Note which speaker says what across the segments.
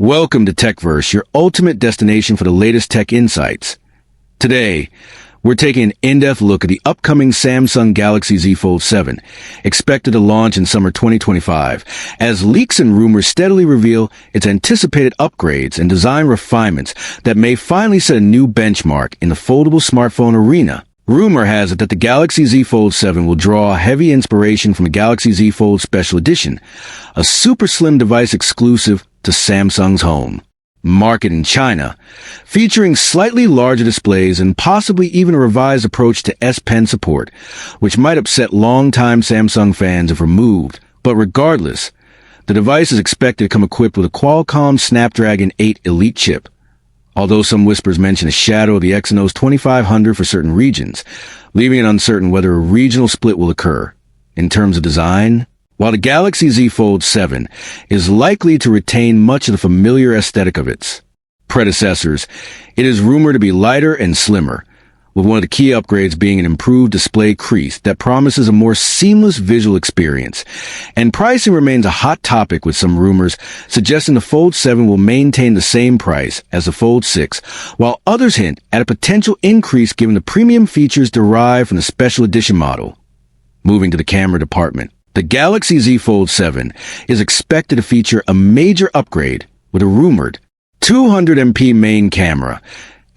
Speaker 1: Welcome to TechVerse, your ultimate destination for the latest tech insights. Today, we're taking an in-depth look at the upcoming Samsung Galaxy Z Fold 7, expected to launch in summer 2025, as leaks and rumors steadily reveal its anticipated upgrades and design refinements that may finally set a new benchmark in the foldable smartphone arena. Rumor has it that the Galaxy Z Fold 7 will draw heavy inspiration from the Galaxy Z Fold Special Edition, a super slim device exclusive to Samsung's home market in China, featuring slightly larger displays and possibly even a revised approach to S Pen support, which might upset longtime Samsung fans if removed. But regardless, the device is expected to come equipped with a Qualcomm Snapdragon 8 Elite chip, although some whispers mention a shadow of the Exynos 2500 for certain regions, leaving it uncertain whether a regional split will occur. In terms of design, while the Galaxy Z Fold 7 is likely to retain much of the familiar aesthetic of its predecessors, it is rumored to be lighter and slimmer, with one of the key upgrades being an improved display crease that promises a more seamless visual experience. And pricing remains a hot topic, with some rumors suggesting the Fold 7 will maintain the same price as the Fold 6, while others hint at a potential increase given the premium features derived from the Special Edition model. Moving to the camera department, the Galaxy Z Fold 7 is expected to feature a major upgrade with a rumored 200MP main camera,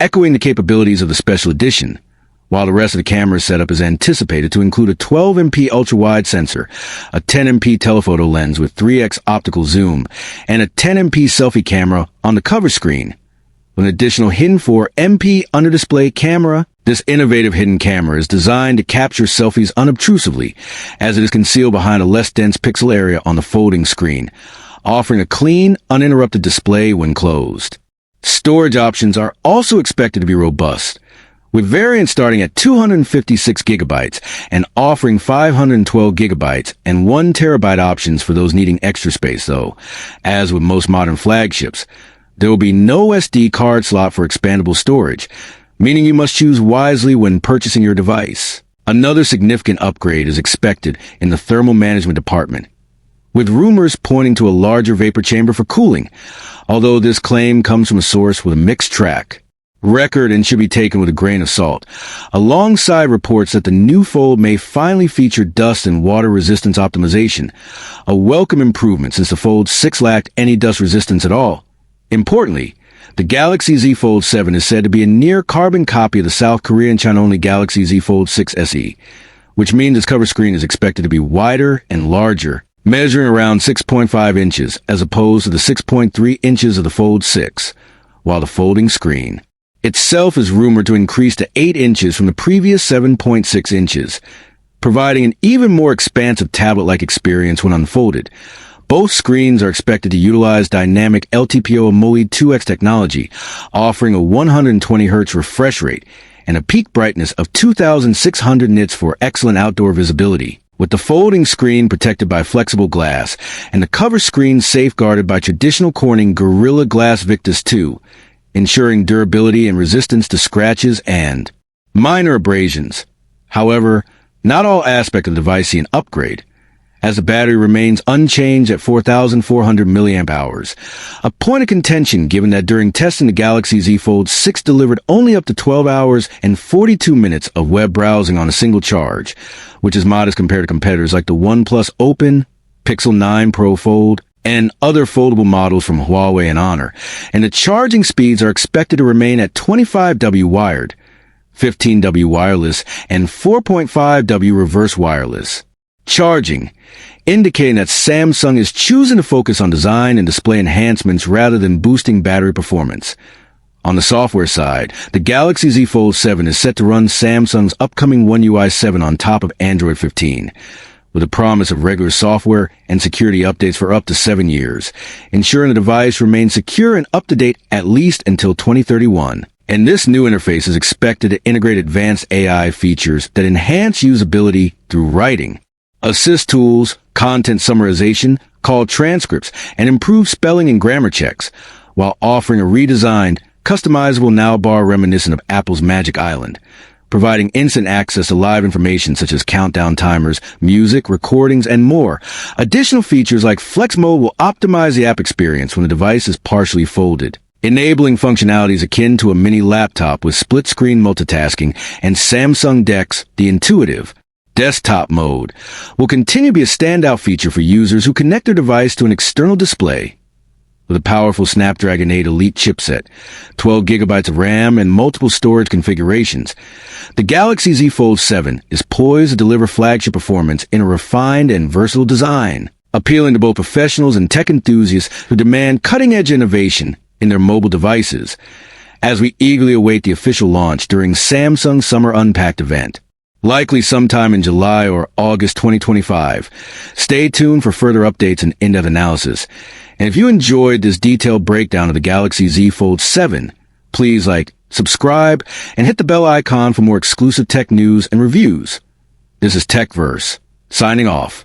Speaker 1: echoing the capabilities of the Special Edition, while the rest of the camera setup is anticipated to include a 12MP ultra-wide sensor, a 10MP telephoto lens with 3x optical zoom, and a 10MP selfie camera on the cover screen, with an additional hidden 4MP under-display camera. This innovative hidden camera is designed to capture selfies unobtrusively, as it is concealed behind a less dense pixel area on the folding screen, offering a clean, uninterrupted display when closed. Storage options are also expected to be robust, with variants starting at 256 gigabytes and offering 512 gigabytes and 1 terabyte options for those needing extra space, though. As with most modern flagships, there will be no SD card slot for expandable storage, meaning you must choose wisely when purchasing your device. Another significant upgrade is expected in the thermal management department, with rumors pointing to a larger vapor chamber for cooling, although this claim comes from a source with a mixed track record and should be taken with a grain of salt, alongside reports that the new Fold may finally feature dust and water resistance optimization, a welcome improvement since the Fold 6 lacked any dust resistance at all. Importantly, the Galaxy Z Fold 7 is said to be a near-carbon copy of the South Korea and China-only Galaxy Z Fold 6 SE, which means its cover screen is expected to be wider and larger, measuring around 6.5 inches as opposed to the 6.3 inches of the Fold 6, while the folding screen itself is rumored to increase to 8 inches from the previous 7.6 inches, providing an even more expansive tablet-like experience when unfolded. Both screens are expected to utilize dynamic LTPO AMOLED 2X technology, offering a 120Hz refresh rate and a peak brightness of 2,600 nits for excellent outdoor visibility. With the folding screen protected by flexible glass and the cover screen safeguarded by traditional Corning Gorilla Glass Victus 2, ensuring durability and resistance to scratches and minor abrasions. However, not all aspects of the device see an upgrade, as the battery remains unchanged at 4,400 mAh, a point of contention given that during testing the Galaxy Z Fold 6 delivered only up to 12 hours and 42 minutes of web browsing on a single charge, which is modest compared to competitors like the OnePlus Open, Pixel 9 Pro Fold, and other foldable models from Huawei and Honor. And the charging speeds are expected to remain at 25W wired, 15W wireless, and 4.5W reverse wireless charging, indicating that Samsung is choosing to focus on design and display enhancements rather than boosting battery performance. On the software side, the Galaxy Z Fold 7 is set to run Samsung's upcoming One UI 7 on top of Android 15, with a promise of regular software and security updates for up to 7 years, ensuring the device remains secure and up-to-date at least until 2031. And this new interface is expected to integrate advanced AI features that enhance usability through writing, assist tools, content summarization, call transcripts, and improve spelling and grammar checks, while offering a redesigned, customizable navbar reminiscent of Apple's Magic Island, providing instant access to live information such as countdown timers, music, recordings, and more. Additional features like Flex Mode will optimize the app experience when the device is partially folded, enabling functionalities akin to a mini laptop with split-screen multitasking, and Samsung DeX, the intuitive desktop mode, will continue to be a standout feature for users who connect their device to an external display. With a powerful Snapdragon 8 Elite chipset, 12 gigabytes of RAM, and multiple storage configurations, the Galaxy Z Fold 7 is poised to deliver flagship performance in a refined and versatile design, appealing to both professionals and tech enthusiasts who demand cutting-edge innovation in their mobile devices, as we eagerly await the official launch during Samsung's Summer Unpacked event, likely sometime in July or August 2025. Stay tuned for further updates and in-depth analysis. And if you enjoyed this detailed breakdown of the Galaxy Z Fold 7, please subscribe, and hit the bell icon for more exclusive tech news and reviews. This is TechVerse, signing off.